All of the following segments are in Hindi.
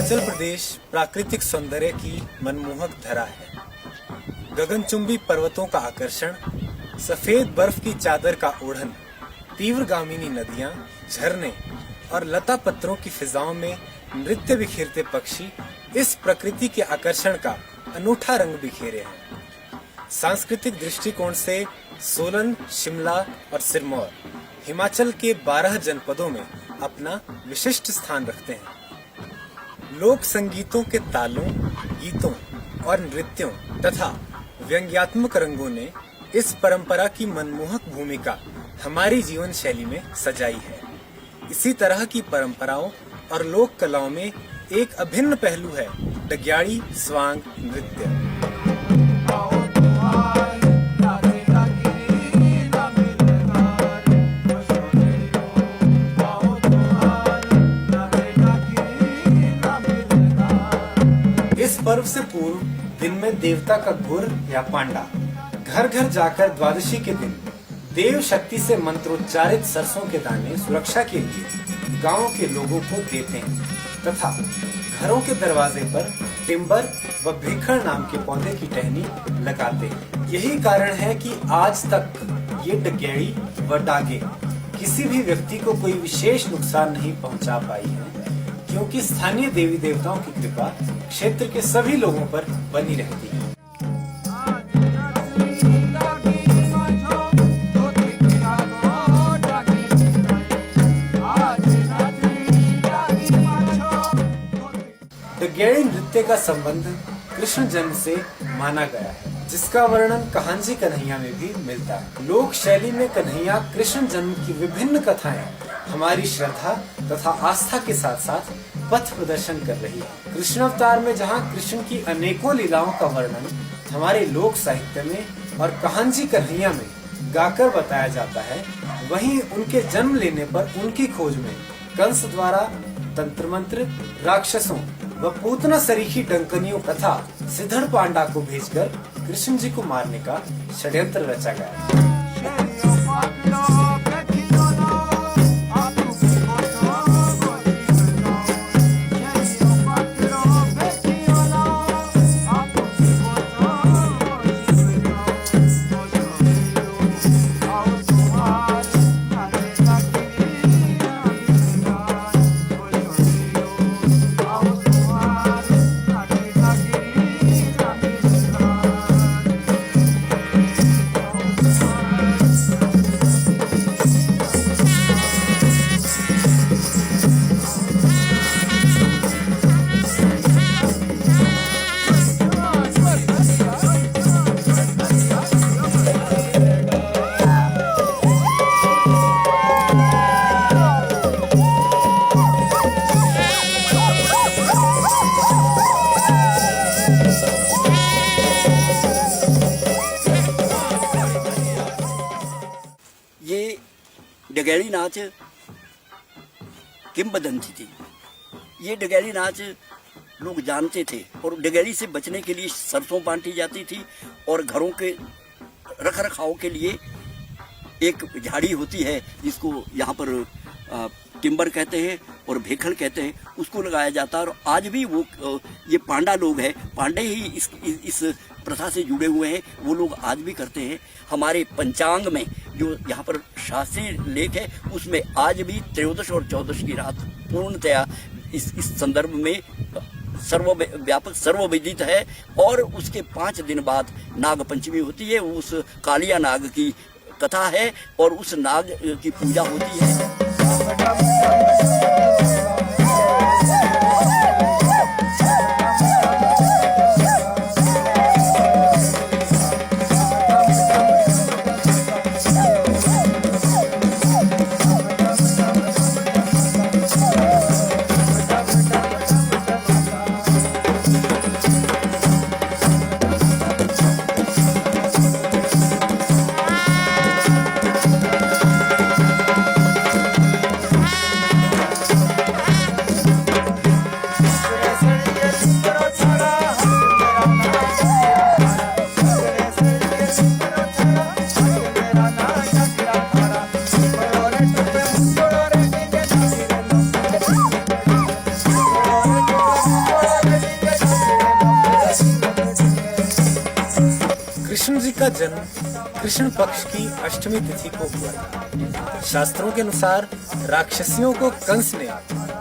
हिमाचल प्रदेश प्राकृतिक सौंदर्य की मनमोहक धरा है। गगनचुंबी पर्वतों का आकर्षण, सफेद बर्फ की चादर का ओढ़न, तीव्रगामिनी नदियां, झरने और लता पत्रों की फिजाओं में नृत्य बिखेरते पक्षी इस प्रकृति के आकर्षण का अनूठा रंग बिखेरे हैं। सांस्कृतिक दृष्टिकोण से सोलन, शिमला और सिरमौर हिमाचल के 12 जनपदों में अपना विशिष्ट स्थान रखते हैं। लोक संगीतों के तालों, गीतों और नृत्यों तथा व्यंग्यात्मक रंगों ने इस परंपरा की मनमोहक भूमिका हमारी जीवन शैली में सजाई है। इसी तरह की परंपराओं और लोक कलाओं में एक अभिन्न पहलू है डग्याड़ी स्वांग नृत्य। इस पर्व से पूर्व दिन में देवता का गुर या पांडा घर घर जाकर द्वादशी के दिन देव शक्ति से मंत्रोच्चारित सरसों के दाने सुरक्षा के लिए गांव के लोगों को देते हैं तथा घरों के दरवाजे पर टिम्बर व भेखड़ नाम के पौधे की टहनी लगाते हैं। यही कारण है कि आज तक ये डगेड़ी व डागे किसी भी व्यक्ति को कोई विशेष नुकसान नहीं पहुंचा पाई है, क्योंकि स्थानीय देवी देवताओं की कृपा क्षेत्र के सभी लोगों पर बनी रहती है। डगेड़ी नृत्य का संबंध कृष्ण जन्म से माना गया है, जिसका वर्णन कहांजी कन्हैया में भी मिलता है। लोक शैली में कन्हैया कृष्ण जन्म की विभिन्न कथाएं हमारी श्रद्धा तथा आस्था के साथ साथ पथ प्रदर्शन कर रही है। कृष्ण अवतार में जहाँ कृष्ण की अनेकों लीलाओं का वर्णन हमारे लोक साहित्य में और कहांजी कन्हैया में गाकर बताया जाता है, वहीं उनके जन्म लेने पर उनकी खोज में कंस द्वारा तंत्र मंत्र, राक्षसों व पूतना सरीखी डंकनियों तथा सिद्धड़ पांडा को भेजकर कृष्ण जी को मारने का षड्यंत्र रचा गया। डगेड़ी नाच किंवदंती थी। ये डगेड़ी नाच लोग जानते थे और डगेड़ी से बचने के लिए सरसों बांटी जाती थी और घरों के रख रखाव के लिए एक झाड़ी होती है जिसको यहाँ पर टिम्बर कहते हैं और भेखड़ कहते हैं, उसको लगाया जाता है। और आज भी वो ये पांडा लोग हैं, पांडे ही इस प्रथा से जुड़े हुए हैं, वो लोग आज भी करते हैं। हमारे पंचांग में जो यहाँ पर शास्त्रीय लेख है उसमें आज भी त्रयोदश और चौदश की रात पूर्णतया इस संदर्भ में सर्वव्यापक सर्वविदित है। और उसके 5 दिन बाद नाग पंचमी होती है, उस कालिया नाग की कथा है और उस नाग की पूजा होती है। इनका जन्म कृष्ण पक्ष की अष्टमी तिथि को हुआ था। शास्त्रों के अनुसार राक्षसियों को कंस ने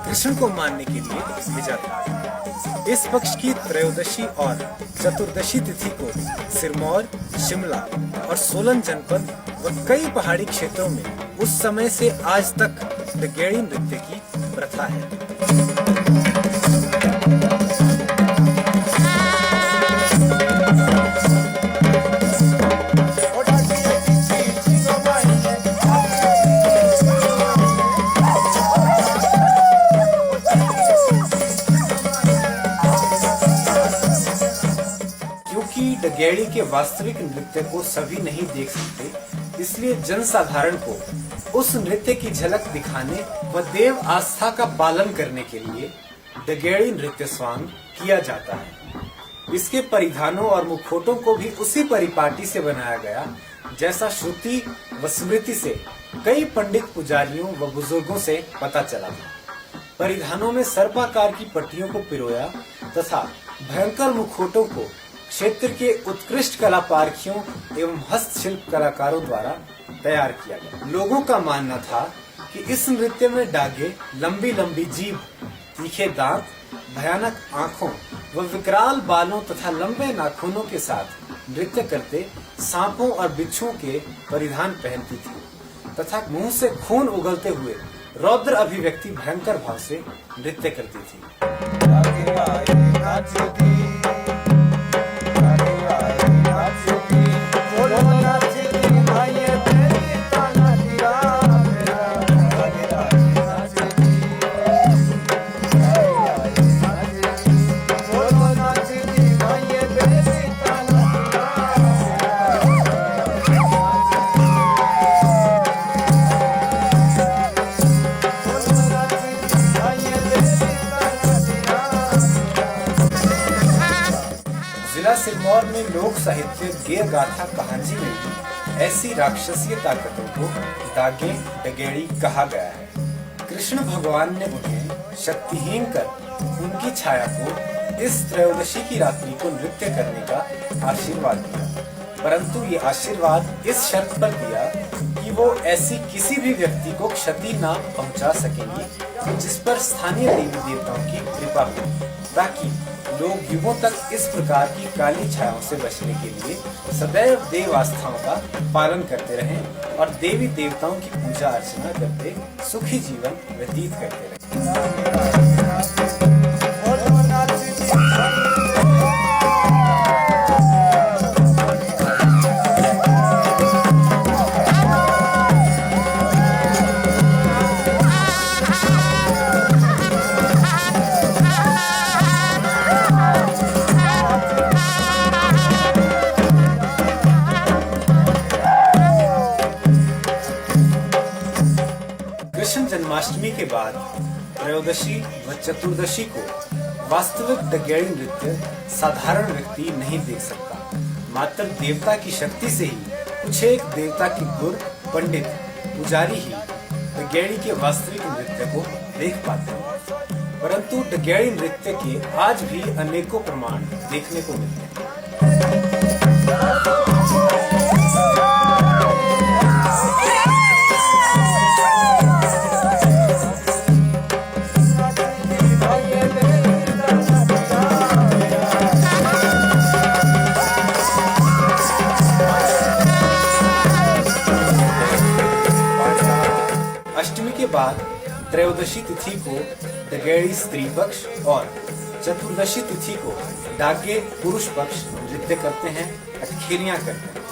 कृष्ण को मारने के लिए भेजा था। इस पक्ष की त्रयोदशी और चतुर्दशी तिथि को सिरमौर, शिमला और सोलन जनपद व कई पहाड़ी क्षेत्रों में उस समय से आज तक डगेड़ी नृत्य की प्रथा है। क्योंकि डगेड़ी के वास्तविक नृत्य को सभी नहीं देख सकते, इसलिए जनसाधारण को उस नृत्य की झलक दिखाने व देव आस्था का पालन करने के लिए डगेड़ी नृत्य स्वांग किया जाता है। इसके परिधानों और मुखौटों को भी उसी परिपाटी से बनाया गया जैसा श्रुति व स्मृति से कई पंडित पुजारियों व बुजुर्गों से पता चला था। परिधानों में सर्पाकार की पट्टियों को पिरोया तथा भयंकर मुखौटों को क्षेत्र के उत्कृष्ट कला पारखियों एवं हस्तशिल्प कलाकारों द्वारा तैयार किया गया। लोगों का मानना था कि इस नृत्य में डागे, लंबी लंबी जीभ, तीखे दांत, भयानक आंखों व विकराल बालों तथा लंबे नाखूनों के साथ नृत्य करते सांपों और बिच्छुओं के परिधान पहनती थी तथा मुंह से खून उगलते हुए रौद्र अभिव्यक्ति भयंकर भाव से नृत्य करती थी। जिला सिरमौर में लोक साहित्य गेय गाथा कहानी में भी ऐसी राक्षसीय ताकतों को दागे डगेड़ी कहा गया है। कृष्ण भगवान ने उन्हें शक्तिहीन कर उनकी छाया को इस त्रयोदशी की रात्रि को नृत्य करने का आशीर्वाद दिया, परंतु ये आशीर्वाद इस शर्त पर दिया कि वो ऐसी किसी भी व्यक्ति को क्षति न पहुंचा सकेंगी जिस पर स्थानीय देवी देवताओं की कृपा हो, ताकि लोग युगों तक इस प्रकार की काली छायाओं से बचने के लिए सदैव देव आस्थाओं का पालन करते रहें और देवी देवताओं की पूजा अर्चना करते सुखी जीवन व्यतीत करते रहें। कृष्ण जन्माष्टमी के बाद त्रयोदशी व चतुर्दशी को वास्तविक डगेड़ी नृत्य साधारण व्यक्ति नहीं देख सकता। मात्र देवता की शक्ति से ही कुछ एक देवता की गुर पंडित पुजारी ही डगेड़ी के वास्तविक नृत्य को देख पाते हैं, परंतु डगेड़ी नृत्य के आज भी अनेकों प्रमाण देखने को मिलते हैं। अष्टमी के बाद त्रयोदशी तिथि को डगेड़ी स्त्री पक्ष और चतुर्दशी तिथि को डागे पुरुष पक्ष नृत्य करते हैं, अटखेलियां करते हैं।